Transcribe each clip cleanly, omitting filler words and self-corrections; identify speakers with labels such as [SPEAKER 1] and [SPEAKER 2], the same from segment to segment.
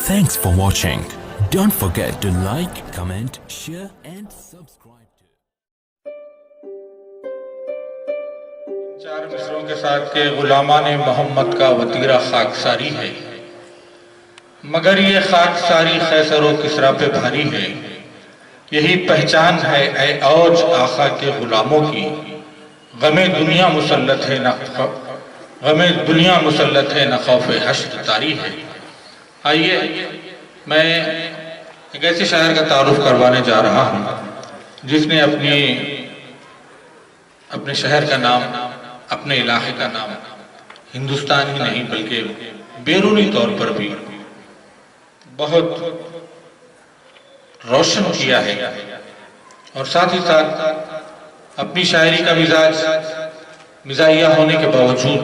[SPEAKER 1] Thanks for watching. Don't forget to like, comment, share and subscribe to.
[SPEAKER 2] چار مصروں کے ساتھ کہ غلامان محمد کا وطیرہ خاکساری ہے، مگر یہ خاکساری قیصر و کسریٰ پہ بھاری ہے۔ یہی پہچان ہے اے اوج آقا کے غلاموں کی، غم دنیا مسلط ہے نہ خوف حشر طاری ہے۔ آئیے میں ایک ایسے شاعر کا تعارف کروانے جا رہا ہوں جس نے اپنے شہر کا نام، اپنے علاقے کا نام ہندوستان ہی نہیں بلکہ بیرونی طور پر بھی بہت روشن کیا ہے، اور ساتھ ہی ساتھ اپنی شاعری کا مزاحیہ ہونے کے باوجود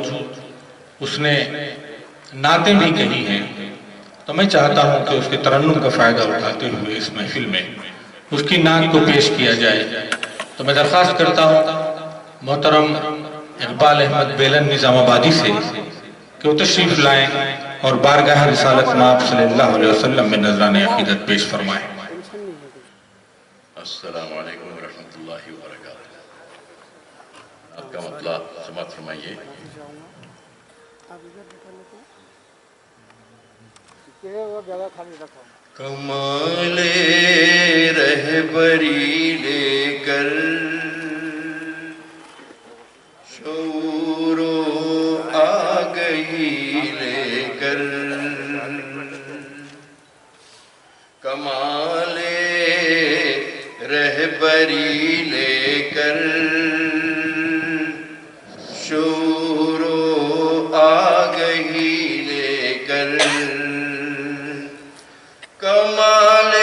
[SPEAKER 2] اس نے نعتیں بھی کہی ہیں۔ تو میں چاہتا ہوں کہ اس کے ترنم کا فائدہ اٹھاتے ہوئے اس محفل میں اس کی نعت کو پیش کیا جائے۔ تو میں درخواست کرتا ہوں محترم اقبال احمد بیلن نظام آبادی سے کہ وہ تشریف لائیں اور بارگاہ رسالت مآب صلی اللہ علیہ وسلم میں نذران عقیدت پیش فرمائیں۔
[SPEAKER 3] السلام علیکم ورحمۃ اللہ وبرکاتہ۔ آپ کا مطلب سماعت فرمائیے۔ کمال رہبری لے کر شعور و آگہی لے کر، کمال رہبری لے کر شعور و آگہی لے کر، کمال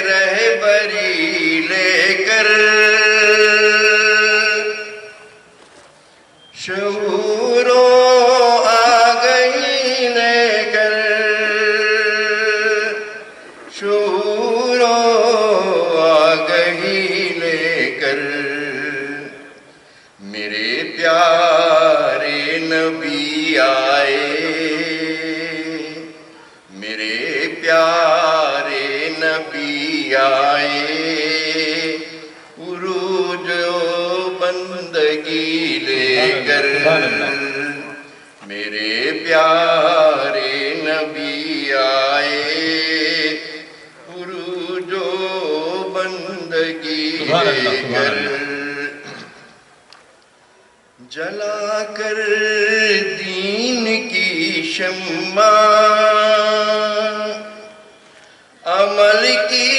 [SPEAKER 3] رہبری لے کر شعور و آگہی لے کر، شعور و آگہی لے کر، میرے پیارے نبی آئے، میرے پیارے نبی آئے، عروج و بندگی لے کر، میرے پیارے نبی آئے، عروج و بندگی لے کر، جلا کر دین کی شمع، عمل کی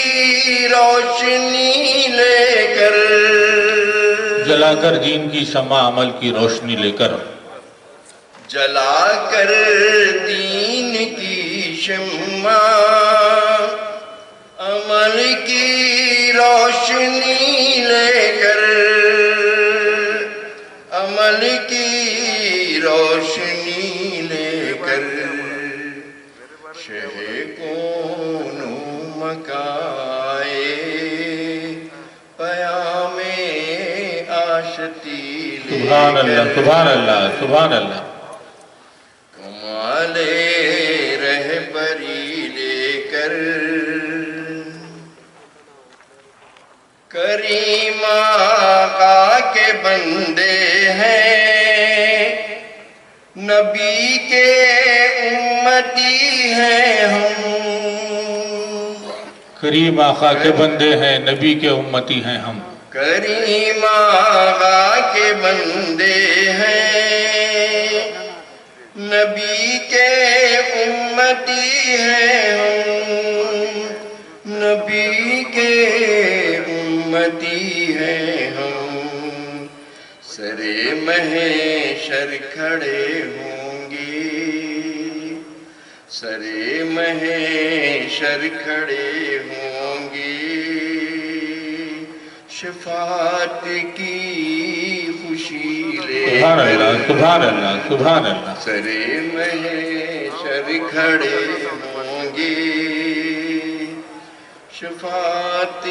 [SPEAKER 3] روشنی لے کر،
[SPEAKER 2] جلا کر دین کی شمع عمل کی روشنی لے کر،
[SPEAKER 3] جلا کر دین کی شمع عمل کی روشنی لے کر، عمل کی روشنی لے کر، شہ کون و مکائے پیام آشتی لے
[SPEAKER 2] سبحان
[SPEAKER 3] کر،
[SPEAKER 2] اللہ، سبحان اللہ، سبحان اللہ۔
[SPEAKER 3] کمال رہبری لے کر، کریم آقا کے بندے ہیں، نبی کے امتی ہیں ہم،
[SPEAKER 2] کریم آقا کے بندے ہیں، نبی کے امتی ہیں ہم،
[SPEAKER 3] کریم آقا کے بندے ہیں، نبی کے امتی ہیں ہم، نبی کے امتی ہیں ہم، سرے محشر کھڑے ہوں گے، سرے محشر کھڑے ہوں گے، شفاعت کی خوشی لے
[SPEAKER 2] سبحان
[SPEAKER 3] کر،
[SPEAKER 2] اللہ، سبحان اللہ، سبحان اللہ۔
[SPEAKER 3] سرے محشر کھڑے ہوں گے، شفاعت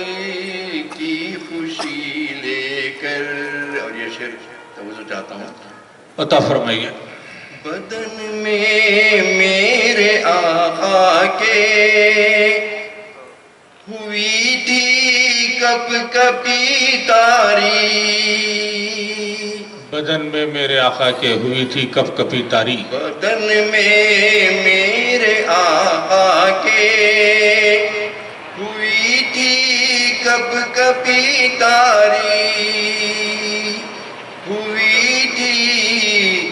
[SPEAKER 3] کی خوشی لے کر۔ اور یہ شعر توجہ چاہتا ہوں،
[SPEAKER 2] عطا فرمائیے۔
[SPEAKER 3] بدن میں میرے
[SPEAKER 4] میرے آقا کے ہوئی تھی کپ کپی تاری،
[SPEAKER 2] بدن میں میرے آقا کے ہوئی تھی کپ کپی تاری،
[SPEAKER 4] بدن میں میرے آقا کے ہوئی تھی کپ کپی تاری، ہوئی تھی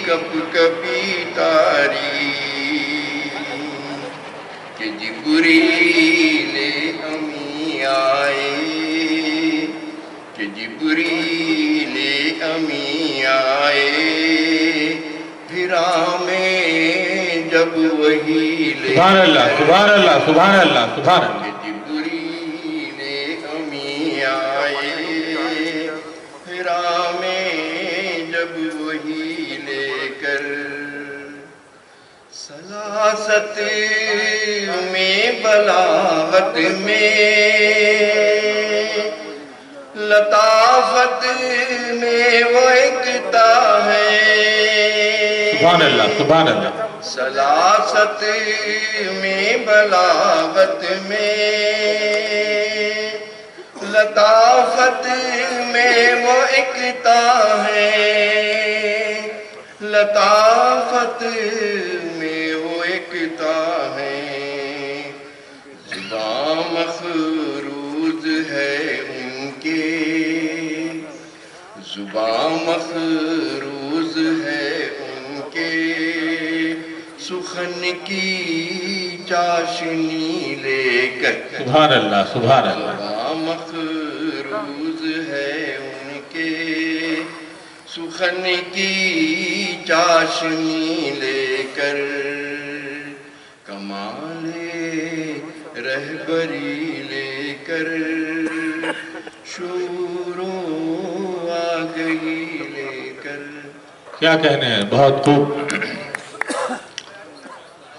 [SPEAKER 4] کپ کپی تاری، کہ جبریل امی آئے، کہ جبریل امی آئے، پھرا میں جب وہی لے،
[SPEAKER 2] سبحان اللہ سبحان اللہ سبحان اللہ سبحان اللہ۔
[SPEAKER 4] کہ جبریل امی آئے، پھرا میں جب وہی لے کر، سلاست میں بلاغت میں، لطافت میں وہ اکتا ہے،
[SPEAKER 2] سبحان اللہ سبحان اللہ۔
[SPEAKER 4] سلاست میں بلاغت میں، لطافت میں وہ اکتا ہے، لطافت میں وہ اکتا ہے، زباں مخروض ہے ان کے، زباں مخروض ہے ان کے، سخن کی چاشنی لے کر،
[SPEAKER 2] سبحان اللہ سبحان اللہ۔
[SPEAKER 4] زباں مخروض ہے ان کے، سخن کی چاشنی لے کر، کمال رہبری لے کر، شوروں آ گئی لے کر۔
[SPEAKER 2] کیا کہنے ہیں، بہت خوب۔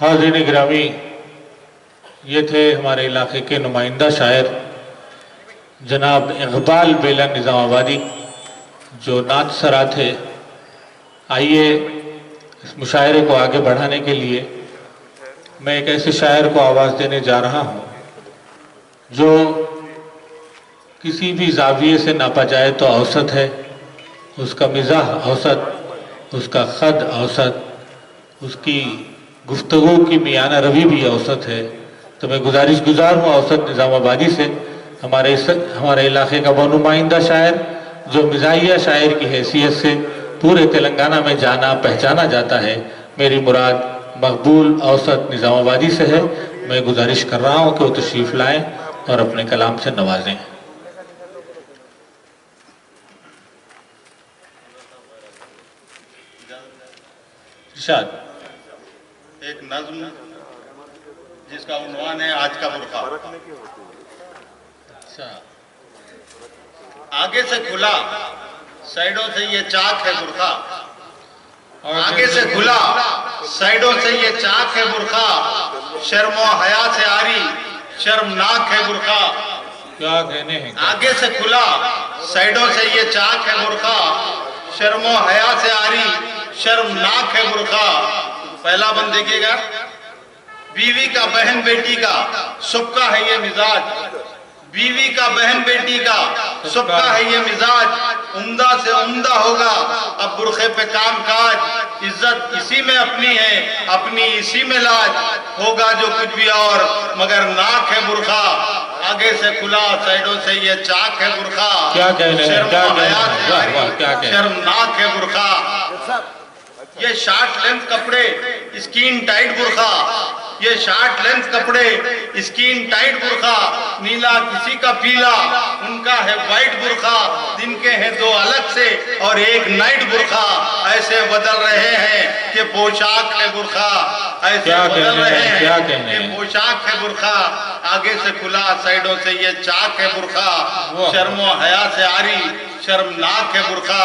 [SPEAKER 2] حاضرین گرامی، یہ تھے ہمارے علاقے کے نمائندہ شاعر جناب اقبال بیلا نظام آبادی، جو نعت سرا تھے۔ آئیے اس مشاعرے کو آگے بڑھانے کے لیے میں ایک ایسے شاعر کو آواز دینے جا رہا ہوں جو کسی بھی زاویے سے ناپا جائے تو اوسط ہے، اس کا مزاح اوسط، اس کا خد اوسط، اس کی گفتگو کی میانہ روی بھی اوسط ہے۔ تو میں گزارش گزار ہوں اوسط نظام آبادی سے، ہمارے علاقے کا وہ نمائندہ شاعر جو مزاحیہ شاعر کی حیثیت سے پورے تلنگانہ میں جانا پہچانا جاتا ہے، میری مراد مقبول اوسط نظام آبادی سے ہے۔ میں گزارش کر رہا ہوں کہ وہ تشریف لائیں اور اپنے کلام سے نوازیں۔ ارشاد۔
[SPEAKER 5] ایک نظم جس کا عنوان ہے آج کا برقع۔ آگے سے کھلا سائیڈوں سے یہ چاک ہے برقع، آگے سے کھلا سائیڈوں سے یہ چاک ہے برقع، شرم و حیا سے آری شرمناک ہے برقع۔
[SPEAKER 2] کیا کہنے ہیں؟
[SPEAKER 5] آگے سے کھلا سائیڈوں سے یہ چاک ہے برقع، شرم و حیا سے آری شرمناک ہے برقع۔ پہلا بند دیکھیے گا، بیوی کا بہن بیٹی کا سب کا ہے یہ مزاج، بیوی کا بہن بیٹی کا سب کا ہے یہ مزاج، عمدہ سے عمدہ ہوگا اب برقعے پہ کام کاج، عزت اسی میں اپنی ہے اپنی اسی میں لاج، ہوگا جو کچھ بھی اور مگر ناک ہے برقع، آگے سے کھلا سائیڈوں سے یہ چاک ہے برقع،
[SPEAKER 2] کیا کہنے ہیں؟
[SPEAKER 5] شرم
[SPEAKER 2] کیا
[SPEAKER 5] و
[SPEAKER 2] کہنے
[SPEAKER 5] حیا
[SPEAKER 2] ہیں؟
[SPEAKER 5] سے
[SPEAKER 2] واہ واہ، کیا کہنے ہیں؟
[SPEAKER 5] شرمناک ہے برقع۔ یہ شارٹ لینتھ کپڑے اسکین ٹائٹ برقع، یہ شارٹ لینتھ کپڑے اسکین ٹائٹ برقع، نیلا کسی کا پیلا ان کا ہے وائٹ برقع، جن کے ہیں دو الگ سے اور ایک نائٹ برقع، ایسے بدل رہے ہیں کہ پوشاک ہے برقع، ایسے بدل رہے ہیں کہ پوشاک ہے برقع، آگے سے کھلا سائیڈوں سے یہ چاک ہے برقع، شرم و حیا سے آری شرمناک ہے برقع۔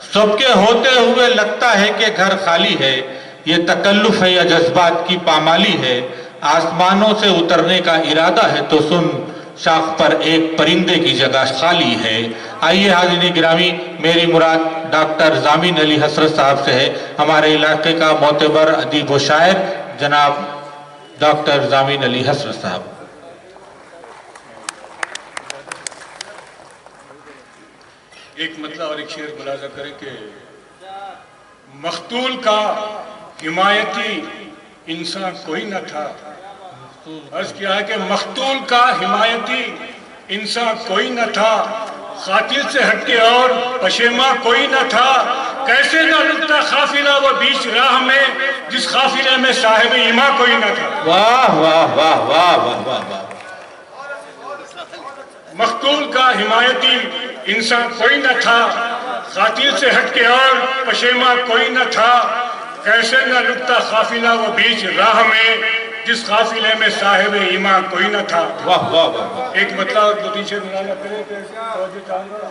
[SPEAKER 2] سب کے ہوتے ہوئے لگتا ہے کہ گھر خالی ہے، یہ تکلف ہے یا جذبات کی پامالی ہے، آسمانوں سے اترنے کا ارادہ ہے تو سن، شاخ پر ایک پرندے کی جگہ خالی ہے۔ آئیے حاضرین گرامی، میری مراد ڈاکٹر ضامن علی حسرت صاحب سے ہے، ہمارے علاقے کا معتبر ادیب و شاعر جناب ڈاکٹر ضامن علی حسرت صاحب۔
[SPEAKER 6] ایک مطلع اور ایک شعر ملاحظہ کریں کہ مقتول کا حمایتی انسان کوئی نہ تھا۔ عرض کیا ہے کہ مقتول کا حمایتی انسان کوئی نہ تھا، قاتل سے ہٹ کے اور پشیماں کوئی نہ تھا، کیسے نہ رکتا قافلہ وہ بیچ راہ میں جس قافلے میں صاحب ایما کوئی نہ تھا۔
[SPEAKER 2] واہ واہ واہ واہ واہ واہ واہ۔
[SPEAKER 6] مقتول کا حمایتی انسان کوئی نہ تھا، قاتل سے ہٹ کے اور پشیماں کوئی نہ تھا، کیسے نہ رکتا قافلہ وہ بیچ راہ میں جس قافلے میں صاحب ایمان کوئی نہ تھا۔
[SPEAKER 2] واہ واہ واہ۔
[SPEAKER 6] ایک مطلب اور دو تین شعر ملاحظہ کریں کہ توجہ چاہوں گا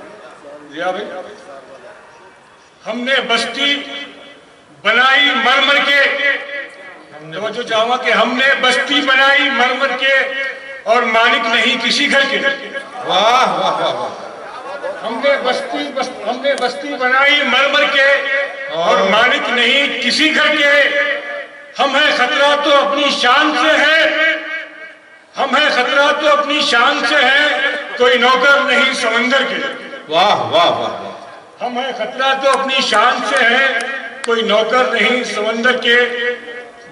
[SPEAKER 6] ضیاء بھائی، ہم نے بستی بنائی مرمر کے، توجہ چاہوں گا کہ ہم نے بستی بنائی مرمر کے اور مالک نہیں کسی گھر کے۔
[SPEAKER 2] واہ واہ واہ۔
[SPEAKER 6] ہم نے بستی بنائی مرمر کے اور مالک نہیں کسی گھر کے، ہم ہیں خطرہ تو اپنی شان سے ہے، ہم ہیں خطرہ تو اپنی شان سے ہے، کوئی نوکر نہیں سمندر کے۔
[SPEAKER 2] واہ واہ واہ۔
[SPEAKER 6] ہم ہیں خطرہ تو اپنی شان سے ہے، کوئی نوکر نہیں سمندر کے،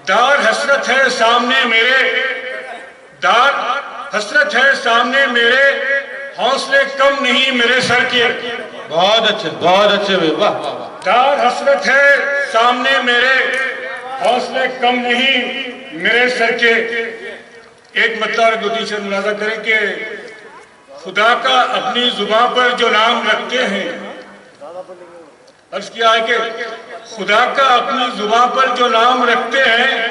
[SPEAKER 6] دار حسرت ہے سامنے میرے، دار حسرت ہے سامنے میرے، حوصلے کم نہیں میرے سر کے۔
[SPEAKER 2] بہت اچھے بہت اچھے بھائی، واہ واہ واہ۔
[SPEAKER 6] دار حسرت ہے سامنے میرے، حوصلے کم نہیں میرے سر کے۔ ایک مطلب اور دو تین شعر ملاحظہ کریں کہ خدا کا اپنی زبان پر جو نام رکھتے ہیں، عرض کیا ہے کہ خدا کا اپنی زبان پر جو نام رکھتے ہیں،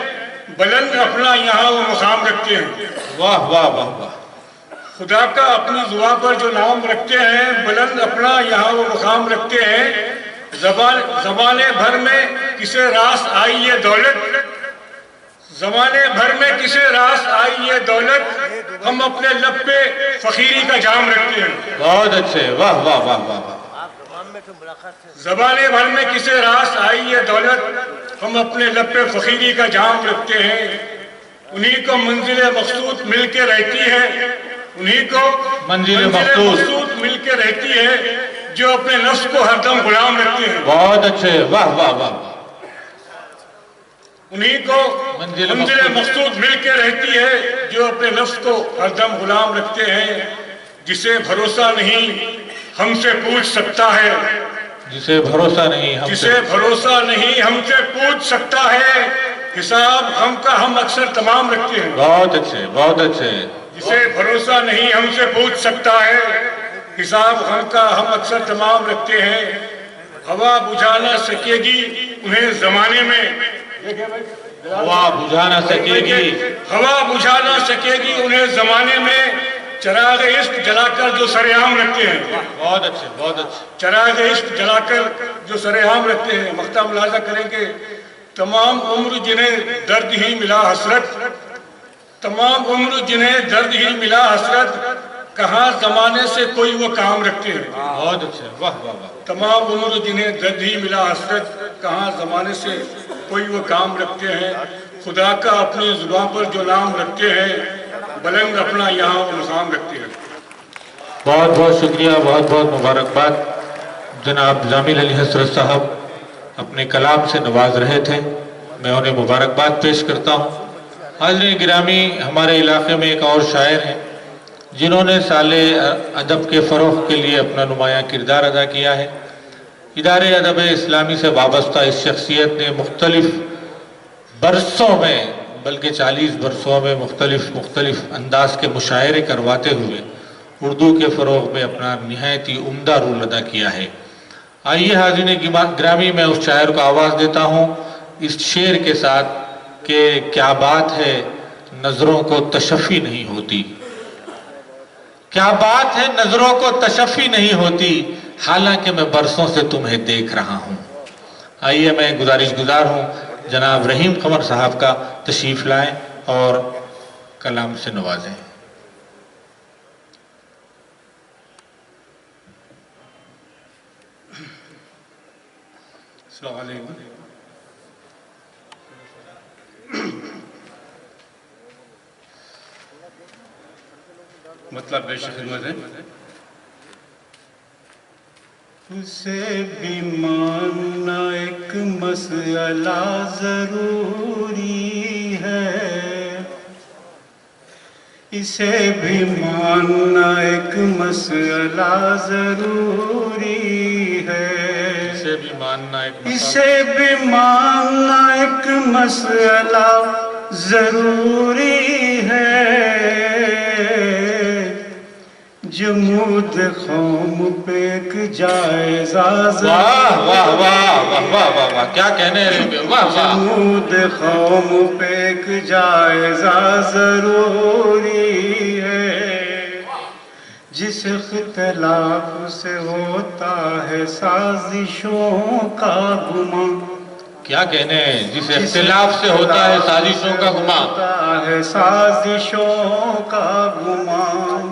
[SPEAKER 6] بلند اپنا یہاں وہ مقام رکھتے ہیں۔
[SPEAKER 2] واہ واہ واہ واہ۔
[SPEAKER 6] خدا کا اپنی زبان پر جو نام رکھتے ہیں، بلند اپنا یہاں وہ مقام رکھتے ہیں، زمانے بھر میں کسے راس آئی یہ دولت، زمانے بھر میں کسے راس آئی یہ دولت، ہم اپنے لب پہ فقیری کا جام رکھتے ہیں۔
[SPEAKER 2] بہت اچھے، واہ واہ واہ واہ واہ۔
[SPEAKER 6] زمانے بھر میں کسے راس آئی یہ دولت، ہم اپنے لب پہ فقیری کا جام رکھتے ہیں، انہی کو منزل مقصود مل کے رہتی ہے، انہی کو
[SPEAKER 2] منزل مقصود
[SPEAKER 6] مل کے رہتی ہے، جو اپنے نفس کو ہر دم غلام رکھتے ہیں۔
[SPEAKER 2] بہت اچھے، واہ واہ واہ۔
[SPEAKER 6] انہی کو منزل مقصود مل کے رہتی ہے، جو اپنے نفس کو ہر دم غلام رکھتے ہیں، جسے بھروسہ نہیں ہم سے پوچھ سکتا ہے،
[SPEAKER 2] جسے بھروسہ نہیں ہم
[SPEAKER 6] جسے بھروسہ نہیں ہم سے پوچھ سکتا ہے، حساب ہم کا ہم اکثر تمام رکھتے ہیں۔
[SPEAKER 2] بہت اچھے بہت اچھے۔
[SPEAKER 6] جسے بھروسہ نہیں ہم سے پوچھ سکتا ہے، حساب ہم کا ہم اکثر تمام رکھتے ہیں، ہوا بجھا نہ سکے گی انہیں زمانے میں،
[SPEAKER 2] ہوا بجھا نہ سکے گی،
[SPEAKER 6] ہوا بجھا نہ سکے گی انہیں زمانے میں، چراغ عشق جلا کر جو سرعام رکھتے ہیں۔
[SPEAKER 2] بہت اچھے بہت اچھے۔
[SPEAKER 6] چراغ عشق جلا کر جو سرعام رکھتے ہیں۔ مقطع ملاحظہ کریں کہ تمام عمر جنہیں درد ہی ملا حسرت، تمام عمر جنہیں درد ہی ملا حسرت، کہاں زمانے سے کوئی وہ کام رکھتے ہیں۔
[SPEAKER 2] بہت اچھے، واہ واہ واہ۔
[SPEAKER 6] تمام عمر جنہیں درد ہی ملا حسرت، کہاں زمانے سے کوئی وہ کام رکھتے ہیں، خدا کا اپنی زبان پر جو نام رکھتے ہیں، بلند اپنا یہاں وہ مقام رکھتے ہیں۔
[SPEAKER 2] بہت بہت شکریہ، بہت بہت مبارکباد۔ جناب ضامن علی حسرت صاحب اپنے کلام سے نواز رہے تھے، میں انہیں مبارکباد پیش کرتا ہوں۔ حاضرین گرامی، ہمارے علاقے میں ایک اور شاعر ہیں جنہوں نے سال ادب کے فروغ کے لیے اپنا نمایاں کردار ادا کیا ہے۔ ادارے ادب اسلامی سے وابستہ اس شخصیت نے مختلف برسوں میں، بلکہ 40 برسوں میں مختلف انداز کے مشاعرے کرواتے ہوئے اردو کے فروغ میں اپنا نہایت ہی عمدہ رول ادا کیا ہے۔ آئیے حاضرین گرامی، میں اس شاعر کو آواز دیتا ہوں اس شعر کے ساتھ کہ کیا بات ہے نظروں کو تشفی نہیں ہوتی، کیا بات ہے نظروں کو تشفی نہیں ہوتی، حالانکہ میں برسوں سے تمہیں دیکھ رہا ہوں. آئیے میں گزارش گزار ہوں جناب رحیم قمر صاحب کا تشریف لائیں اور کلام سے نوازیں.
[SPEAKER 6] السلام علیکم. مطلب پیش خدمت ہے. اسے بھی ماننا ایک مسئلہ ضروری ہے. اسے بھی ماننا ایک مسئلہ ضروری ہے.
[SPEAKER 2] اسے بھی ماننا ایک
[SPEAKER 6] اسے بھی ماننا ایک مسئلہ ضروری ہے. جمود قوم پہ ایک جائزہ
[SPEAKER 2] واہ واہ واہ واہ واہ واہ واہ کیا کہنے ہیں. واہ واہ.
[SPEAKER 6] جمود قوم پہ ایک جائزہ ضروری ہے. جس اختلاف سے ہوتا ہے سازشوں کا گمان.
[SPEAKER 2] کیا کہنے ہیں. جس اختلاف سے ہوتا ہے سازشوں کا گمان.
[SPEAKER 6] ہوتا ہے سازشوں کا گمان.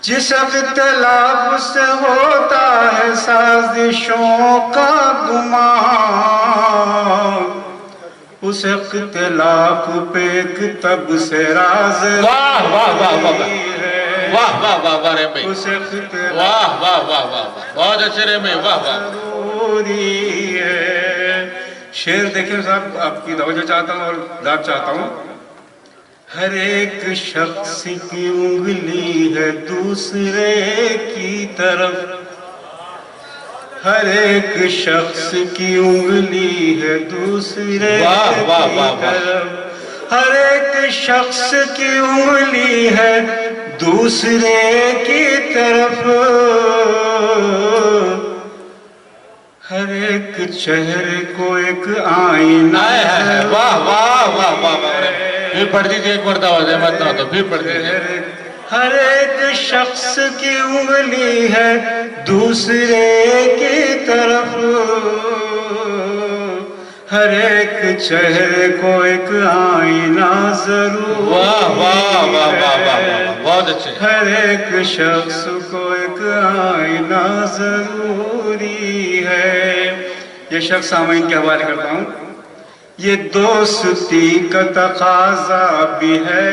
[SPEAKER 6] جس اختلاف سے ہوتا ہے سازشوں کا گمان. اس اختلاف پہ ایک تب سے راز
[SPEAKER 2] واہ واہ واہ واہ واہ واہ واہ واہ رحم بھائی.
[SPEAKER 6] اس اختلاف
[SPEAKER 2] واہ واہ واہ واہ واہ بہت اچھے رحم بھائی. واہ واہ.
[SPEAKER 6] ضروری ہے. شعر دیکھیں صاحب آپ کی توجہ چاہتا ہوں اور داد چاہتا ہوں. ہر ایک شخص کی انگلی ہے دوسرے کی طرف. ہر ایک شخص کی انگلی ہے دوسرے کی طرف. ہر ایک شخص کی انگلی ہے دوسرے کی طرف. ہر ایک چہرے کو ایک آئینہ ہے.
[SPEAKER 2] واہ واہ واہ واہ واہ. پھر پڑھ دیجیے ایک مرتبہ زحمت نہ ہو تو پھر پڑھ دیجیے.
[SPEAKER 6] ہر ایک شخص کی انگلی ہے دوسرے کی طرف. ہر ایک چہرے کو ایک آئینہ ضرور.
[SPEAKER 2] واہ واہ واہ واہ واہ بہت اچھے.
[SPEAKER 6] ہر ایک شخص کو ایک آئینہ ضروری ہے. یہ شخص سامعین کے حوالے کرتا ہوں. یہ دوستی کا تقاضا بھی ہے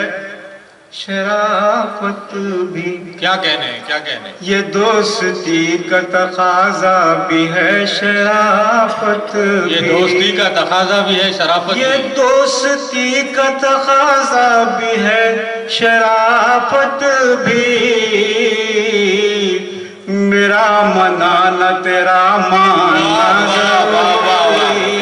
[SPEAKER 6] شرافت بھی.
[SPEAKER 2] کیا کہنے ہیں. کیا کہنے ہیں.
[SPEAKER 6] یہ دوستی کا تقاضا بھی ہے شرافت بھی.
[SPEAKER 2] یہ دوستی کا تقاضا بھی ہے شرافت بھی.
[SPEAKER 6] یہ دوستی کا تقاضا بھی ہے شرافت بھی. میرا منانا تیرا ماننا ضروری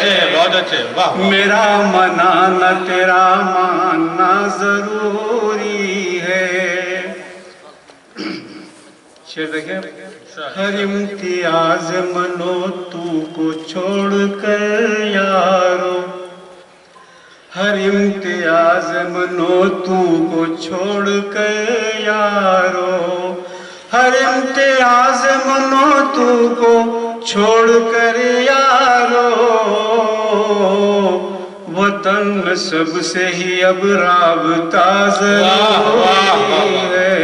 [SPEAKER 6] ہے.
[SPEAKER 2] بہت اچھے. واہ.
[SPEAKER 6] میرا منانا تیرا ماننا ضروری ہے. شعر دیکھیں. ہر امتیاز منو تو کو چھوڑ کر یارو. ہر امتیاز منو تو کو چھوڑ کر یارو. ہر امتیاز منو تو کو چھوڑ کر یارو. وطن سب سے ہی اب رابطہ ضروری ہے.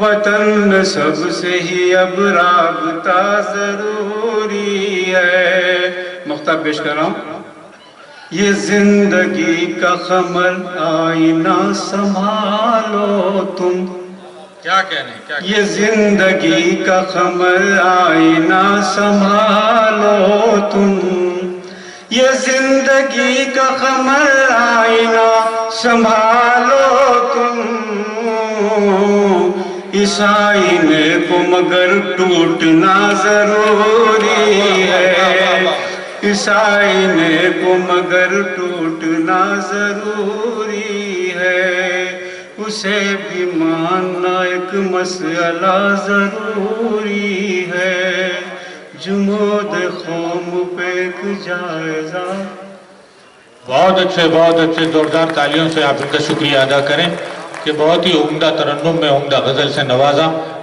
[SPEAKER 6] وطن سب سے ہی اب رابطہ ضروری ہے. مختاب پیش کر رہا ہوں. یہ زندگی کا خمر آئینہ سنبھالو تم.
[SPEAKER 2] کیا کہنے ہیں. کیا
[SPEAKER 6] یہ زندگی کا خمر آئینہ سنبھالو تم. یہ زندگی کا خمر آئینہ سنبھالو تم. اس آئینے کو مگر ٹوٹنا ضروری ہے. اس آئینے کو مگر ٹوٹنا ضروری ہے. اسے بھی ماننا ایک مسئلہ ضروری ہے. جمود قوم پہ ایک جائزہ.
[SPEAKER 2] بہت اچھے زوردار تالیوں سے آپ ان کا شکریہ ادا کریں کہ بہت ہی عمدہ ترنم میں عمدہ غزل سے نوازا.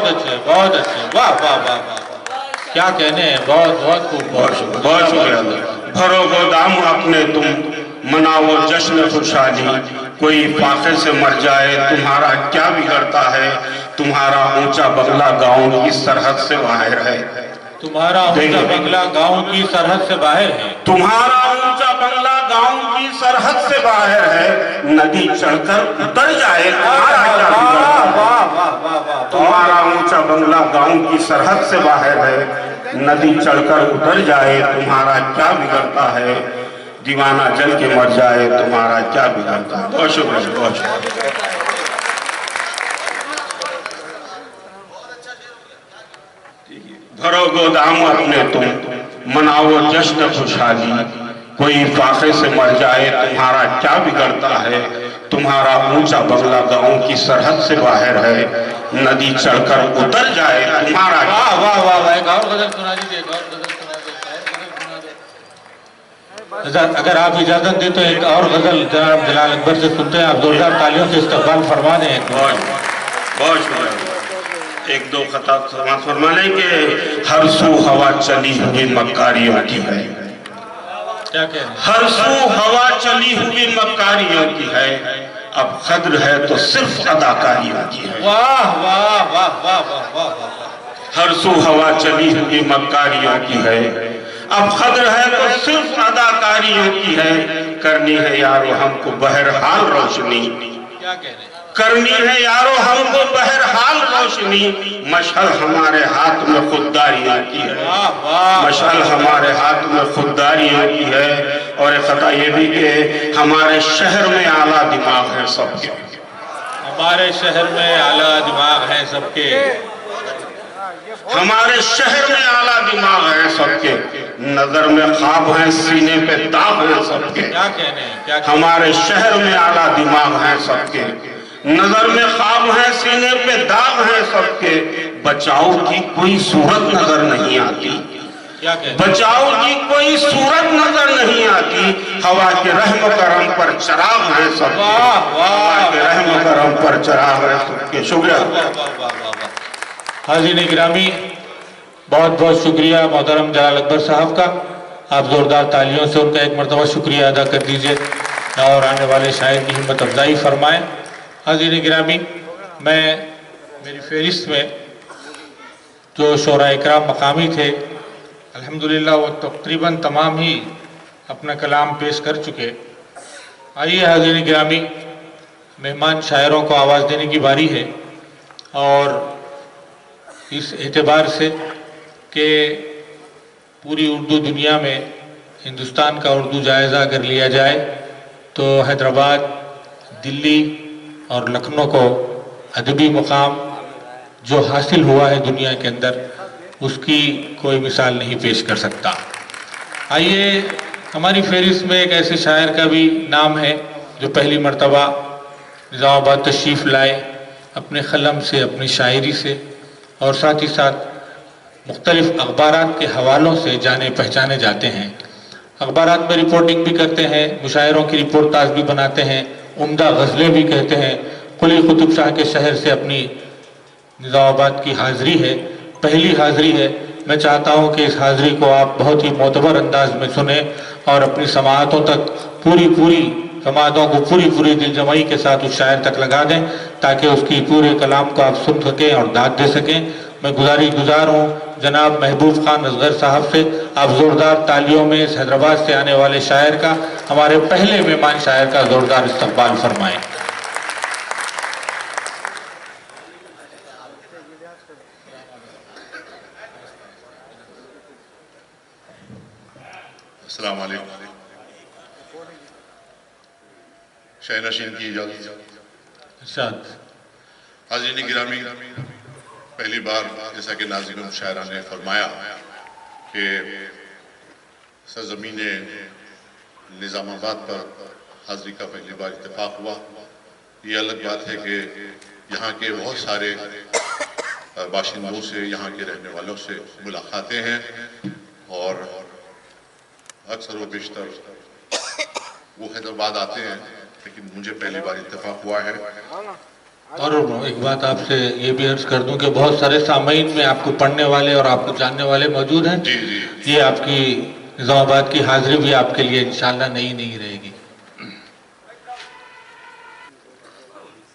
[SPEAKER 2] بہت اچھے بہت اچھے، واہ واہ واہ واہ، کیا کہنے ہیں، بہت بہت خوب، بہت شکریہ
[SPEAKER 7] بہت شکریہ بھرو گودام اپنے تم مناؤ جشن خوشحالی کوئی فاقے سے مر جائے تمہارا کیا بگڑتا ہے تمہارا اونچا بنگلہ گاؤں کی سرحد سے باہر ہے
[SPEAKER 2] تمہارا اونچا بنگلہ گاؤں کی سرحد سے باہر ہے،
[SPEAKER 7] تمہارا اونچا بنگلہ گاؤں کی سرحد سے باہر ہے ندی چڑھ کر اتر جائے تمہارا کیا بگڑتا ہے تمہارا اونچا بنگلہ گاؤں کی سرحد سے باہر ہے ندی چڑھ کر اتر جائے تمہارا کیا بگڑتا ہے دیوانہ جل کے مر جائے تمہارا کیا بگڑتا ہے بہت شکریہ بہت شکریہ بھرو گودام اپنے تم مناؤ جشن خوشحالی کوئی فاقے سے مر جائے تمہارا کیا بگڑتا ہے تمہارا اونچا بنگلہ گاؤں کی سرحد سے باہر ہے ندی چڑھ کر اتر جائے تمہارا کیا
[SPEAKER 2] واہ واہ واہ واہ، ایک اور غزل سنا دیجیے، ایک اور غزل سنا دیں، اگر آپ اجازت دیں تو ایک اور غزل جناب جلال اکبر سے سنتے ہیں، آپ زوردار تالیوں سے استقبال فرما دیں ایک بار۔
[SPEAKER 7] بہت شکریہ ایک دو خطاب سماعت فرمانے کہ ہر سو ہوا چلی ہوئی مکاریوں کی ہے
[SPEAKER 2] کیا کہہ رہے ہیں؟
[SPEAKER 7] ہر سو ہوا چلی ہوئی مکاریوں کی ہے اب قدر ہے تو صرف اداکاریوں کی ہے
[SPEAKER 2] واہ واہ واہ واہ واہ واہ واہ،
[SPEAKER 7] ہر سو ہوا چلی ہوئی مکاریوں کی ہے اب قدر ہے تو صرف اداکاریوں کی ہے کرنی ہے یارو ہم کو بہرحال روشنی
[SPEAKER 2] کیا کہہ رہے ہیں؟
[SPEAKER 7] کرنی ہے یارو ہم کو بہرحال روشنی مشعل ہمارے ہاتھ میں خودداریوں کی ہے
[SPEAKER 2] واہ واہ،
[SPEAKER 7] مشعل ہمارے ہاتھ میں خودداریوں کی ہے اور ایک خطا یہ بھی کہ ہمارے شہر میں اعلیٰ دماغ ہے سب کے
[SPEAKER 2] ہمارے شہر میں اعلیٰ دماغ ہیں سب کے،
[SPEAKER 7] ہمارے شہر میں اعلیٰ دماغ ہیں سب کے نظر میں خواب ہیں سینے پہ داغ ہیں سب کے
[SPEAKER 2] کیا کہنے ہیں، کیا کہنے ہیں؟
[SPEAKER 7] ہمارے شہر میں اعلیٰ دماغ ہیں سب کے نظر میں خواب ہیں سینے پہ داغ ہیں سب کے بچاؤ کی کوئی صورت نظر نہیں آتی
[SPEAKER 2] کیا کہنے ہیں؟
[SPEAKER 7] بچاؤ کی کوئی صورت نظر نہیں آتی ہوا کے رحم کرم پر چراغ ہیں سب کے
[SPEAKER 2] واہ واہ،
[SPEAKER 7] ہوا کے رحم کرم پر چراغ ہیں سب کے شکریہ
[SPEAKER 2] حاضرین گرامی، بہت بہت شکریہ محترم جلال اکبر صاحب کا، آپ زوردار تالیوں سے ان کا ایک مرتبہ شکریہ ادا کر دیجئے اور آنے والے شاعر کی ہمت افزائی فرمائیں۔ حاضرین گرامی، میں میری فہرست میں جو شعراء اکرام مقامی تھے الحمدللہ وہ تقریباً تمام ہی اپنا کلام پیش کر چکے۔ آئیے حاضرین گرامی، مہمان شاعروں کو آواز دینے کی باری ہے، اور اس اعتبار سے کہ پوری اردو دنیا میں ہندوستان کا اردو جائزہ اگر لیا جائے تو حیدرآباد، دلی اور لکھنؤ کو ادبی مقام جو حاصل ہوا ہے دنیا کے اندر اس کی کوئی مثال نہیں پیش کر سکتا۔ آئیے ہماری فہرست میں ایک ایسے شاعر کا بھی نام ہے جو پہلی مرتبہ نظام آباد تشریف لائے اپنے قلم سے، اپنی شاعری سے، اور ساتھ ہی ساتھ مختلف اخبارات کے حوالوں سے جانے پہچانے جاتے ہیں۔ اخبارات میں رپورٹنگ بھی کرتے ہیں، مشاعروں کی رپورٹاج بھی بناتے ہیں، عمدہ غزلیں بھی کہتے ہیں۔ قلی قطب شاہ کے شہر سے اپنی نظام آباد کی حاضری ہے، پہلی حاضری ہے۔ میں چاہتا ہوں کہ اس حاضری کو آپ بہت ہی معتبر انداز میں سنیں اور اپنی سماعتوں تک سماعتوں کو پوری دل جمعی کے ساتھ اس شاعر تک لگا دیں تاکہ اس کی پورے کلام کو آپ سن سکیں اور داد دے سکیں۔ میں گزار ہوں جناب محبوب خان اصغر صاحب سے، آپ زوردار تالیوں میں اس حیدرآباد سے آنے والے شاعر کا، ہمارے پہلے مہمان شاعر کا زوردار استقبال فرمائیں۔
[SPEAKER 8] السلام علیکم۔ شاہ نشین کی اجازت۔
[SPEAKER 2] ارشاد۔
[SPEAKER 8] حاضرین گرامی، پہلی بار جیسا کہ ناظرین مشاعرہ نے فرمایا کہ سرزمین نظام آباد پر حاضری کا پہلی بار اتفاق ہوا۔ یہ الگ بات ہے کہ یہاں کے بہت سارے باشندوں سے، یہاں کے رہنے والوں سے ملاقاتیں ہیں اور اکثر و بیشتر وہ حیدرآباد آتے ہیں، لیکن مجھے پہلی بار اتفاق ہوا ہے
[SPEAKER 2] اور ایک بات آپ سے یہ بھی عرض کر دوں کہ بہت سارے سامعین میں آپ کو پڑھنے والے اور آپ کو جاننے والے موجود ہیں.
[SPEAKER 8] جی جی
[SPEAKER 2] یہ آپ کی نظام آباد کی حاضری بھی آپ کے لیے انشاءاللہ نئی رہے گی.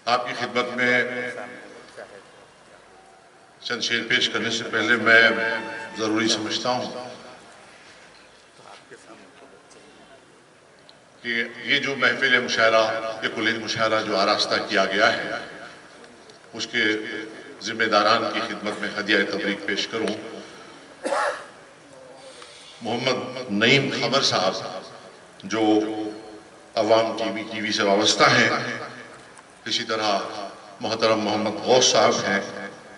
[SPEAKER 8] آپ کی خدمت میں چند شعر پیش کرنے سے پہلے میں ضروری سمجھتا ہوں کہ یہ جو محفل مشاعرہ یہ کلیہ مشاعرہ جو آراستہ کیا گیا ہے اس کے ذمہ داران کی خدمت میں ہدیہ تبریک پیش کروں. محمد نعیم خمر صاحب جو عوام ٹی وی سے وابستہ ہیں، اسی طرح محترم محمد غوث صاحب ہیں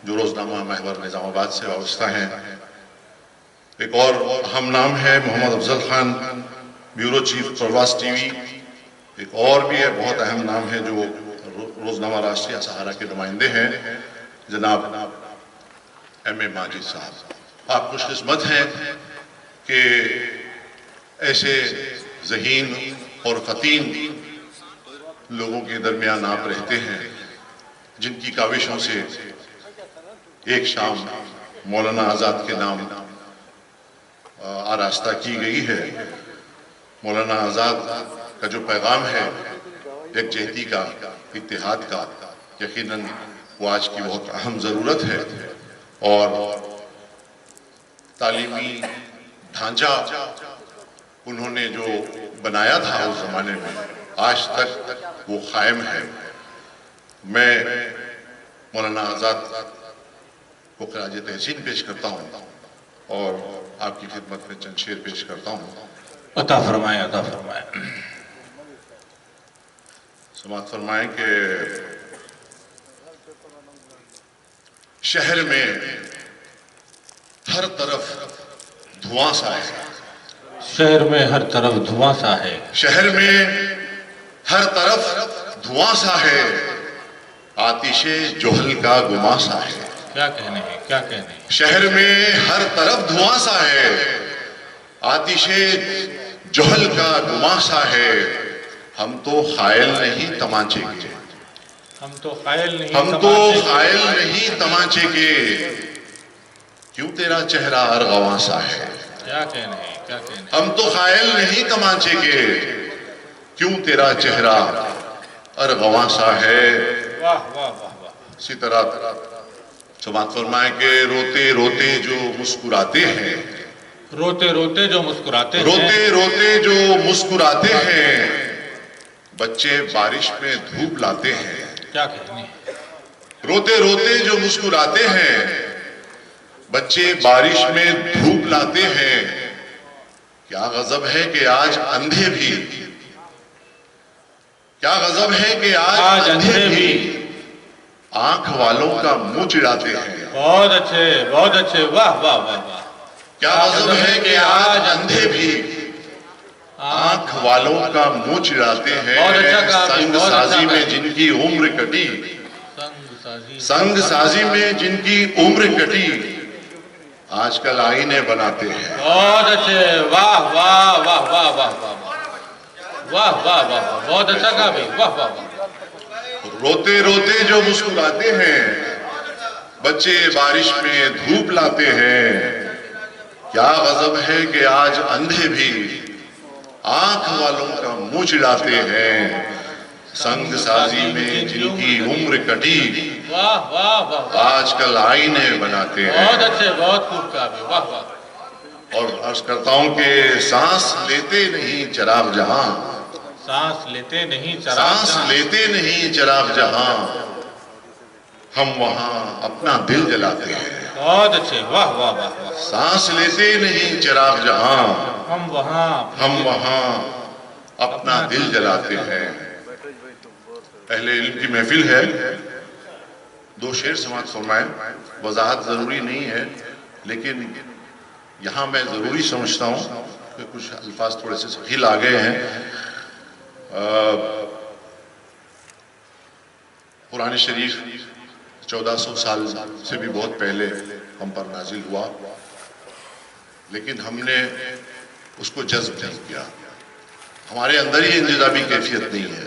[SPEAKER 8] جو روزنامہ محور نظام آباد سے وابستہ ہیں. ایک اور اہم نام ہے محمد افضل خان، بیورو چیف پرواز ٹی وی. ایک اور بھی ہے بہت اہم نام ہے جو روزنامہ راشٹریہ سہارا کے نمائندے ہیں، جناب ایم اے ماجد صاحب. آپ خوش قسمت ہیں کہ ایسے ذہین اور فطین لوگوں کے درمیان آپ رہتے ہیں جن کی کاوشوں سے ایک شام مولانا آزاد کے نام آراستہ کی گئی ہے. مولانا آزاد کا جو پیغام ہے ایک جہتی کا، اتحاد کا، یقیناً وہ آج کی بہت اہم ضرورت ہے. اور تعلیمی ڈھانچہ انہوں نے جو بنایا تھا اس زمانے میں آج تک وہ قائم ہے. میں مولانا آزاد کو خراج تحسین پیش کرتا ہوں اور آپ کی خدمت میں چند شعر پیش کرتا ہوں.
[SPEAKER 2] عطا فرمائیں، عطا فرمائیں.
[SPEAKER 8] سماعت فرمائیں کہ شہر میں ہر طرف دھواں سا ہے.
[SPEAKER 2] شہر میں ہر طرف دھواں سا ہے.
[SPEAKER 8] شہر میں ہر طرف دھواں سا ہے، آتش جوہل کا گماں سا ہے.
[SPEAKER 2] کیا کہنے ہیں، کیا کہنے ہیں.
[SPEAKER 8] شہر میں ہر طرف دھواں سا ہے، آتش جوہل کا گماں سا ہے. ہم تو خائل نہیں تمانچے کے،
[SPEAKER 2] ہم تو خائل نہیں،
[SPEAKER 8] ہم تو خائل نہیں تمانچے کے، کیوں تیرا چہرہ ارغواں سا ہے.
[SPEAKER 2] کیا کہنے ہیں، کیا کہنے ہیں.
[SPEAKER 8] ہم تو خائل نہیں تمانچے کے، کیوں تیرا چہرہ ارغواں سا ہے.
[SPEAKER 2] واہ واہ واہ واہ.
[SPEAKER 8] اسی طرح سماعت فرمائیں کہ روتے روتے جو مسکراتے ہیں،
[SPEAKER 2] روتے روتے جو مسکراتے ہیں،
[SPEAKER 8] روتے روتے جو مسکراتے ہیں، بچے بارش میں دھوپ لاتے ہیں.
[SPEAKER 2] کیا کہنے ہیں.
[SPEAKER 8] روتے روتے جو مسکراتے ہیں، بچے بارش میں دھوپ لاتے ہیں. کیا غضب ہے کہ آج اندھے بھی، کیا غضب ہے کہ آج اندھے بھی آنکھ والوں کا منہ چڑھاتے ہیں.
[SPEAKER 2] بہت اچھے، بہت اچھے. واہ واہ واہ واہ.
[SPEAKER 8] کیا غضب ہے کہ آج اندھے بھی آنکھ والوں کا منہ چڑھاتے ہیں.
[SPEAKER 2] بہت اچھا کہا.
[SPEAKER 8] سنگ سازی میں جن کی عمر کٹی، سنگ سازی میں جن کی عمر کٹی، آج کل آئینے بناتے ہیں.
[SPEAKER 2] بہت اچھے. واہ واہ واہ واہ واہ واہ واہ واہ واہ. بہت اچھا کہا بھائی. واہ واہ واہ.
[SPEAKER 8] روتے روتے جو مسکراتے ہیں، بچے بارش میں دھوپ لاتے ہیں. کیا غضب ہے کہ آج اندھے بھی آنکھ والوں کا منہ چڑھاتے ہیں. سنگ سازی میں جن کی عمر کٹی،
[SPEAKER 2] واہ واہ واہ.
[SPEAKER 8] آج کل آئینے بناتے ہیں.
[SPEAKER 2] بہت اچھے، بہت خوب کہا بھائی. واہ واہ.
[SPEAKER 8] اور عرض کرتا ہوں کہ سانس لیتے نہیں چراغ جہاں،
[SPEAKER 2] سانس لیتے نہیں چراغ
[SPEAKER 8] سانس
[SPEAKER 2] جہاں.
[SPEAKER 8] لیتے نہیں چراغ جہاں، ہم وہاں اپنا دل جلاتے ہیں.
[SPEAKER 2] بہت اچھے. واہ واہ واہ واہ.
[SPEAKER 8] سانس لیتے نہیں چراغ جہاں،
[SPEAKER 2] ہم وہاں
[SPEAKER 8] ہم وہاں اپنا دل جلاتے ہیں. اہل علم کی محفل ہے. دو شعر سماعت فرمائیں. وضاحت ضروری نہیں ہے لیکن یہاں میں ضروری سمجھتا ہوں کہ کچھ الفاظ تھوڑے سے ثقیل آ گئے ہیں. قرآن شریف 1400 سال سے بھی بہت پہلے ہم پر نازل ہوا، لیکن ہم نے اس کو جذب نہیں کیا. ہمارے اندر ہی انجذابی کیفیت نہیں ہے.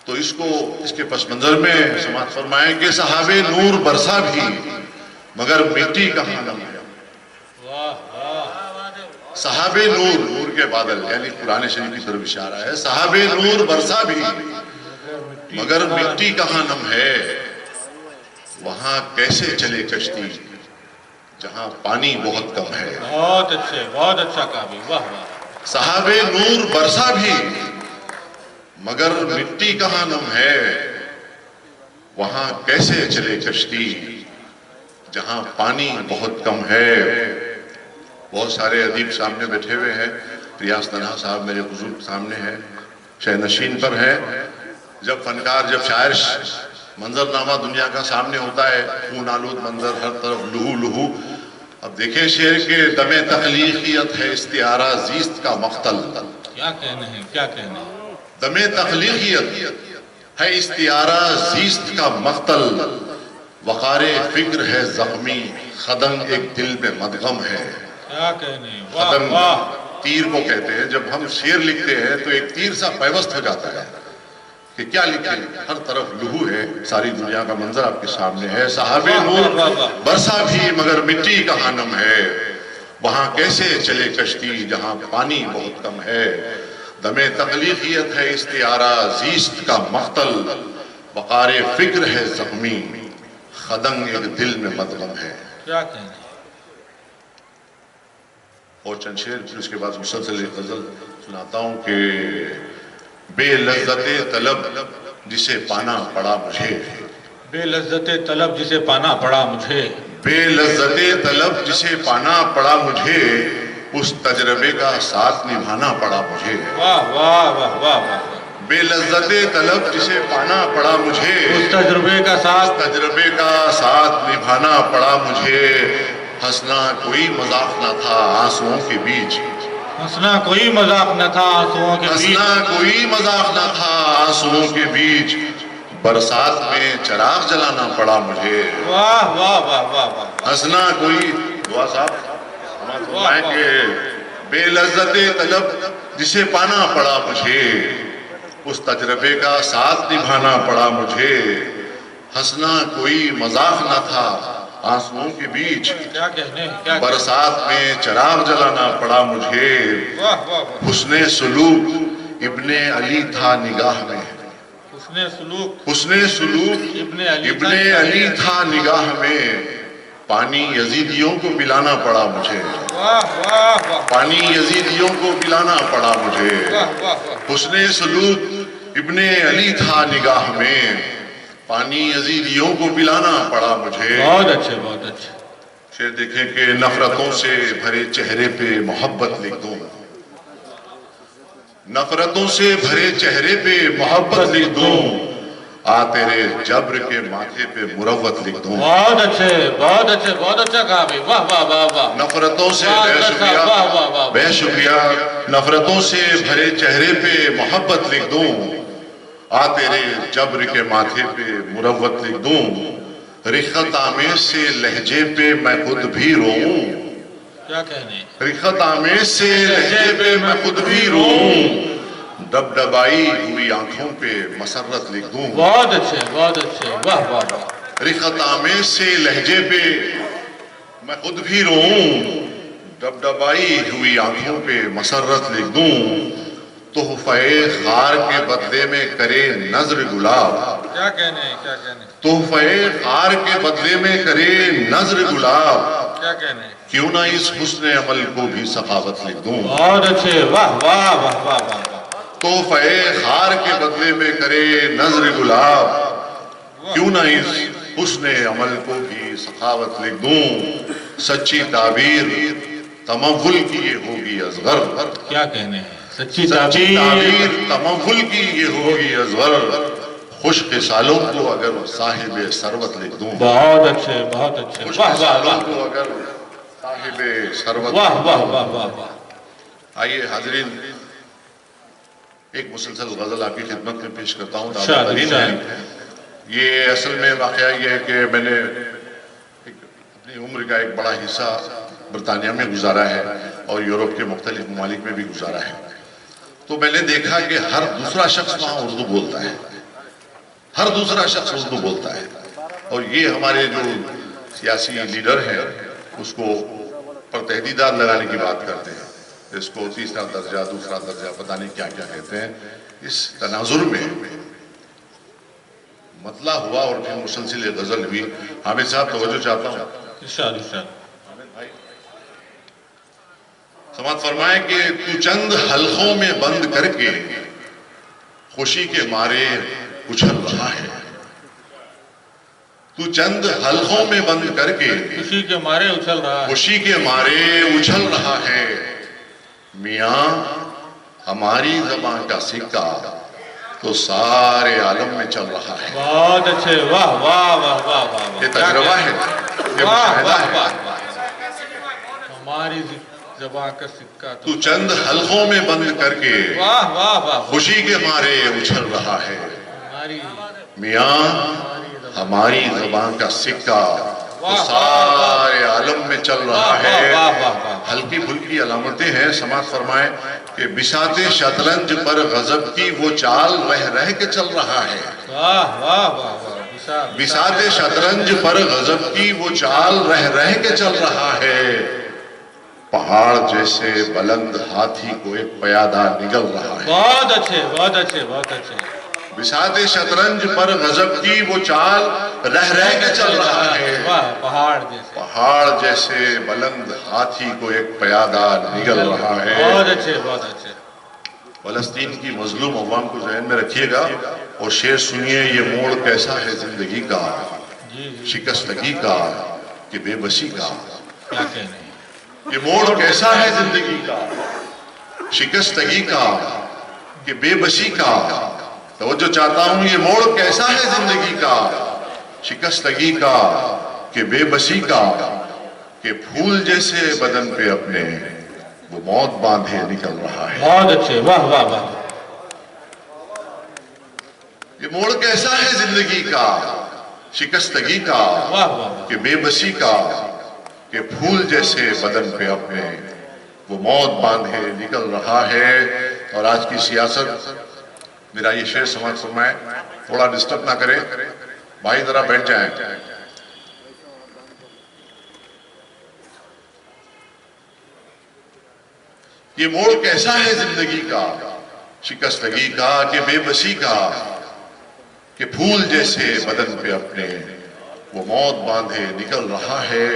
[SPEAKER 8] تو اس کو اس کے پس منظر میں سماعت فرمائیں کہ صحاب نور برسا بھی مگر مٹی کہاں نم ہے. صحاب نور، نور کے بادل یعنی قرآن شریف کی طرف اشارہ ہے. صحاب نور برسا بھی مگر مٹی کہاں نم ہے. وہاں کیسے چلے کشتی جہاں پانی بہت کم ہے.
[SPEAKER 2] بہت اچھا کہا بھی. واہ واہ.
[SPEAKER 8] صحاب نور برسا بھی مگر مٹی کہاں نم ہے. وہاں کیسے چلے کشتی جہاں پانی بہت کم ہے. بہت سارے ادیب سامنے بیٹھے ہوئے ہیں. ریاض تنہا صاحب میرے حضور سامنے ہیں، شہ نشین پر ہیں. جب فنکار، جب شاعر منظر نامہ دنیا کا سامنے ہوتا ہے، خون آلود منظر، ہر طرف لہو لہو. اب دیکھیں شعر کے دم تخلیقیت ہے استعارہ زیست کا مقتل.
[SPEAKER 2] کیا کہنے ہیں، کیا کہنے ہیں.
[SPEAKER 8] دم تخلیقیت ہے استعارہ زیست کا مقتل. وقار فکر ہے زخمی، خدنگ ایک دل میں مدغم ہے.
[SPEAKER 2] کیا کہنے ہیں. واہ
[SPEAKER 8] خدنگ
[SPEAKER 2] واہ.
[SPEAKER 8] تیر کو کہتے ہیں. جب ہم شعر لکھتے ہیں تو ایک تیر سا پیوست ہو جاتا ہے کہ کیا لکھیں. ہر طرف لہو ہے، ساری دنیا کا منظر آپ کے سامنے ہے. صحاب نور برسا بھی مگر مٹی کہاں نم ہے. وہاں کیسے چلے کشتی جہاں پانی بہت کم ہے. دم تخلیقیت ہے استعارہ زیست کا مقتل. وقار فکر ہے زخمی، خدنگ ایک دل میں مدغم ہے.
[SPEAKER 2] کیا کہنے ہیں.
[SPEAKER 8] اور چند شعر پھر اس کے بعد مسلسل ایک غزل سناتا ہوں کہ بے لذت طلب جسے پانا پڑا مجھے.
[SPEAKER 2] بے لذت طلب جسے پانا پڑا مجھے.
[SPEAKER 8] بے لذت طلب جسے پانا پڑا مجھے، اس تجربے کا ساتھ نبھانا پڑا مجھے.
[SPEAKER 2] واہ واہ واہ واہ واہ.
[SPEAKER 8] بے لذت طلب جسے پانا پڑا مجھے،
[SPEAKER 2] اس تجربے کا ساتھ
[SPEAKER 8] تجربے کا ساتھ نبھانا پڑا مجھے. ہنسنا کوئی مذاق نہ تھا آنسوؤں کے بیچ.
[SPEAKER 2] ہنسنا کوئی مذاق نہ تھا آنسوؤں کے بیچ.
[SPEAKER 8] ہنسنا کوئی مذاق نہ تھا آنسوؤں کے بیچ. برسات میں چراغ جلانا پڑا مجھے.
[SPEAKER 2] واہ واہ واہ واہ واہ.
[SPEAKER 8] ہنسنا کوئی دعا صاحب فرمائیں کہ بے لذت طلب جسے پانا پڑا مجھے، اس تجربے کا ساتھ نبھانا پڑا مجھے. ہنسنا کوئی مذاق نہ تھا آنسوؤں کے بیچ.
[SPEAKER 2] کیا کہنے ہیں، کیا کہنے ہیں.
[SPEAKER 8] برسات میں چراغ جلانا پڑا مجھے.
[SPEAKER 2] واہ واہ واہ.
[SPEAKER 8] حسن سلوک ابن علی تھا نگاہ میں.
[SPEAKER 2] حسن سلوک
[SPEAKER 8] حسن سلوک ابن علی تھا نگاہ میں. پانی یزیدیوں کو پلانا پڑا مجھے.
[SPEAKER 2] واہ واہ واہ.
[SPEAKER 8] پانی یزیدیوں کو پلانا پڑا مجھے.
[SPEAKER 2] واہ واہ واہ.
[SPEAKER 8] حسن سلوک ابن علی تھا نگاہ میں. پانی یزیدیوں کو پلانا پڑا مجھے.
[SPEAKER 2] بہت اچھے، بہت اچھے.
[SPEAKER 8] شعر دیکھیں کہ نفرتوں سے بھرے چہرے پہ محبت لکھ دوں. نفرتوں سے بھرے چہرے پہ محبت لکھ دوں. آ تیرے جبر کے ماتھے پہ مروت لکھ دوں.
[SPEAKER 2] بہت اچھے، بہت اچھے، بہت اچھا کہا بھی. واہ واہ واہ واہ.
[SPEAKER 8] نفرتوں سے
[SPEAKER 2] واہ واہ واہ.
[SPEAKER 8] بے شکریہ. نفرتوں سے بھرے چہرے پہ محبت لکھ دوں. آ تیرے جبر کے ماتھے پہ مروت لکھ دوں. رخت آمیز سے لہجے پہ میں خود بھی روؤں.
[SPEAKER 2] کیا کہنے ہیں.
[SPEAKER 8] رخت آمیز سے لہجے پہ میں خود بھی روؤں. ڈب ڈبائی ہوئی آنکھوں پہ مسرت لکھ دوں.
[SPEAKER 2] بہت اچھے، بہت اچھے. واہ واہ واہ.
[SPEAKER 8] رخت آمیز سے لہجے پہ میں خود بھی روؤں. ڈب ڈبائی ہوئی آنکھوں پہ مسرت لکھ دوں. تحفہ خار کے بدلے میں کرے نظر گلاب.
[SPEAKER 2] کیا کہنے ہیں، کیا کہنے ہیں.
[SPEAKER 8] تحفہ خار کے بدلے میں کرے نظر گلاب.
[SPEAKER 2] کیا کہنے ہیں.
[SPEAKER 8] کیوں نہ اس حسن عمل کو بھی سخاوت لکھ دوں.
[SPEAKER 2] بہت اچھے. واہ واہ واہ واہ واہ.
[SPEAKER 8] تحفہ خار کے بدلے میں کرے نظر گلاب. کیوں نہ اس حسن عمل کو بھی سخاوت لکھ دوں. سچی تعبیر تمول کی یہ ہوگی ازغر.
[SPEAKER 2] کیا کہنے ہیں. سچی
[SPEAKER 8] سچی
[SPEAKER 2] تعبیر
[SPEAKER 8] تعبیر تمول کی یہ ہوگی ازغر. خوش خصالوں کو اگر صاحب ثروت لکھ دوں.
[SPEAKER 2] بہت اچھے، بہت اچھے.
[SPEAKER 8] خوش
[SPEAKER 2] واہ واہ
[SPEAKER 8] خصالوں
[SPEAKER 2] واہ.
[SPEAKER 8] کو اگر صاحب ثروت.
[SPEAKER 2] واہ واہ واہ واہ واہ.
[SPEAKER 8] آئیے حاضرین، ایک مسلسل غزل آپ کی خدمت میں پیش کرتا ہوں. یہ اصل میں واقعہ یہ ہے کہ میں نے اپنی عمر کا ایک بڑا حصہ برطانیہ میں گزارا ہے اور یورپ کے مختلف ممالک میں بھی گزارا ہے. تو میں نے دیکھا کہ ہر دوسرا شخص وہاں اردو بولتا ہے. ہر دوسرا شخص اردو بولتا ہے، اور یہ ہمارے جو سیاسی لیڈر ہیں اس کو پر تحدیدات لگانے کی بات کرتے ہیں، اس کو تیسرا درجہ، دوسرا درجہ، پتہ نہیں کیا کیا کہتے ہیں۔ اس تناظر میں مطلع ہوا اور پھر مسلسل غزل ہوئی۔ حامد صاحب توجہ چاہتا ہوں، سماعت فرمائے کہ تو چند حلقوں میں بند کر کے خوشی کے مارے اچھل رہا ہے، تو چند حلقوں میں بند کر کے
[SPEAKER 2] خوشی کے مارے اچھل رہا ہے،
[SPEAKER 8] خوشی کے مارے اچھل رہا ہے، میاں ہماری زبان کا سکہ تو سارے عالم میں چل رہا ہے۔
[SPEAKER 2] بہت اچھے، واہ واہ واہ واہ واہ،
[SPEAKER 8] یہ تجربہ ہے، یہ مشاہدہ ہے۔
[SPEAKER 2] ہماری زبان کا سکہ
[SPEAKER 8] تو چند حلقوں میں بند کر کے
[SPEAKER 2] واہ واہ واہ،
[SPEAKER 8] خوشی کے مارے اچھل رہا ہے،
[SPEAKER 2] ہماری
[SPEAKER 8] میاں ہماری زبان کا سکہ تو سارے عالم میں چل رہا ہے۔ ہلکی پھلکی علامتیں ہیں، سماعت فرمائیں کہ بساط شطرنج پر غضب کی وہ چال رہ رہ کے چل رہا ہے،
[SPEAKER 2] واہ واہ واہ واہ،
[SPEAKER 8] بساط شطرنج پر غضب کی وہ چال رہ رہ کے چل رہا ہے، پہاڑ جیسے بلند ہاتھی کو ایک پیادہ نگل رہا ہے۔
[SPEAKER 2] بہت اچھے بہت اچھے بہت اچھے،
[SPEAKER 8] بساط شطرنج پر غضب کی وہ چال رہ رہ کے چل رہا ہے،
[SPEAKER 2] واہ، پہاڑ جیسے،
[SPEAKER 8] پہاڑ جیسے بلند ہاتھی کو ایک پیادہ نگل رہا ہے۔
[SPEAKER 2] بہت اچھے بہت اچھے۔
[SPEAKER 8] فلسطین کی مظلوم عوام کو ذہن میں رکھیے گا اور شعر سنیے، یہ موڑ کیسا ہے زندگی کا، شکستگی کا کہ بے بسی کا،
[SPEAKER 2] کیا کہنے،
[SPEAKER 8] یہ موڑ کیسا ہے زندگی کا، شکستگی کا کہ بے بسی کا، توجہ چاہتا ہوں، یہ موڑ کیسا ہے زندگی کا، شکستگی کا کہ بے بسی کا، کہ پھول جیسے بدن پہ اپنے وہ موت باندھے نکل رہا ہے۔
[SPEAKER 2] بہت اچھے، واہ واہ واہ،
[SPEAKER 8] یہ موڑ کیسا ہے زندگی کا، شکستگی کا
[SPEAKER 2] واہ واہ،
[SPEAKER 8] کہ بے بسی کا، کہ پھول جیسے بدن پہ اپنے وہ موت باندھے نکل رہا ہے۔ اور آج کی سیاست، میرا یہ شعر سماعت فرمائے، تھوڑا ڈسٹرب نہ کریں بھائی، ذرا بیٹھ جائیں۔ یہ موڑ کیسا ہے زندگی کا، شکستگی کا کہ بے بسی کا، کہ پھول جیسے بدن پہ اپنے وہ موت باندھے نکل رہا ہے۔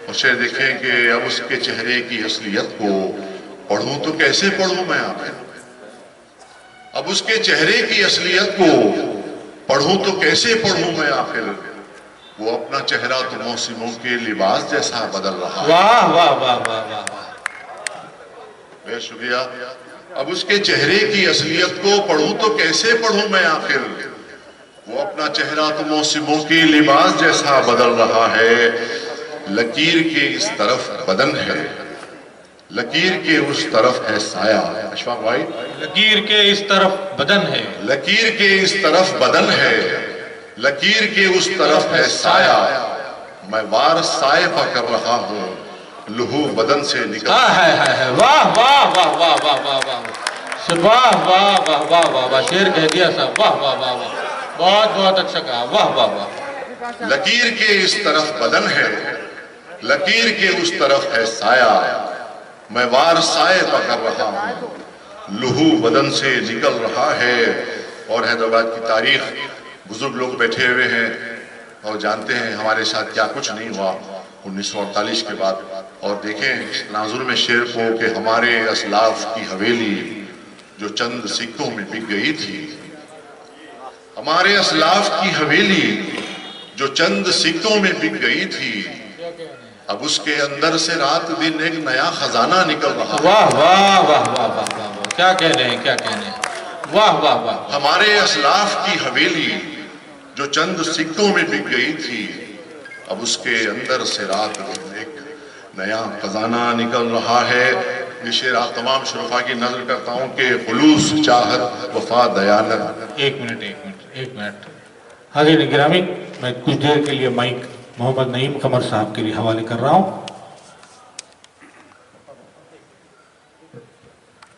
[SPEAKER 8] اور شعر دیکھیں کہ اب اس کے چہرے کی اصلیت کو پڑھوں تو کیسے پڑھوں میں آخر، اب اس کے چہرے کی اصلیت کو پڑھوں تو کیسے پڑھوں میں آخر، وہ اپنا چہرہ تو موسموں کے لباس جیسا بدل رہا ہے۔
[SPEAKER 2] واہ واہ واہ واہ واہ،
[SPEAKER 8] بہت شکریہ۔ اب اس کے چہرے کی اصلیت کو پڑھوں تو کیسے پڑھوں میں آخر، وہ اپنا چہرہ تو موسموں کے لباس جیسا بدل رہا ہے۔ لکیر کے اس طرف بدن ہے، لکیر کے اس طرف ہے سایہ، اشفاق بھائی،
[SPEAKER 2] لکیر کے اس طرف بدن ہے،
[SPEAKER 8] لکیر کے اس طرف بدن ہے، لکیر کے اس طرف ہے سایہ، میں وار سائے پا کر رہا ہوں، لہو بدن سے نکل
[SPEAKER 2] واہ واہ واہ واہ واہ واہ واہ واہ، واہ واہ واہ واہ واہ واہ، شعر کہہ دیا صاحب، واہ واہ واہ واہ، بہت بہت اچھا کہا، واہ واہ واہ۔
[SPEAKER 8] لکیر کے اس طرف بدن ہے، لکیر کے اس طرف ہے سایہ، میں وار سائے پکڑ رہا ہوں، لہو بدن سے نکل رہا ہے۔ اور حیدرآباد کی تاریخ، بزرگ لوگ بیٹھے ہوئے ہیں اور جانتے ہیں ہمارے ساتھ کیا کچھ نہیں ہوا 1948 کے بعد۔ اور دیکھیں اس تناظر میں شعر کو کہ ہمارے اسلاف کی حویلی جو چند سکوں میں بک گئی تھی، ہمارے اسلاف کی حویلی جو چند سکوں میں بک گئی تھی، اب اس کے اندر سے رات دن ایک نیا خزانہ نکل رہا ہے۔
[SPEAKER 2] واہ واہ واہ واہ واہ واہ، کیا کہنے ہیں کیا کہنے ہیں، واہ واہ واہ۔
[SPEAKER 8] ہمارے اسلاف کی حویلی جو چند سکوں میں بک گئی تھی، اب اس کے اندر سے رات دن ایک نیا خزانہ نکل رہا ہے۔ یہ شعر آپ تمام شرفا کی نظر کرتا ہوں کہ خلوص، چاہت، وفا، دیانت۔
[SPEAKER 2] ایک منٹ حاضرین گرامی، میں کچھ دیر کے لیے مائک محمد نعیم قمر صاحب کے لیے حوالے کر رہا ہوں۔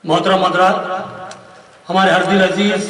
[SPEAKER 9] محترم حضرات، ہمارے ہر دل عزیز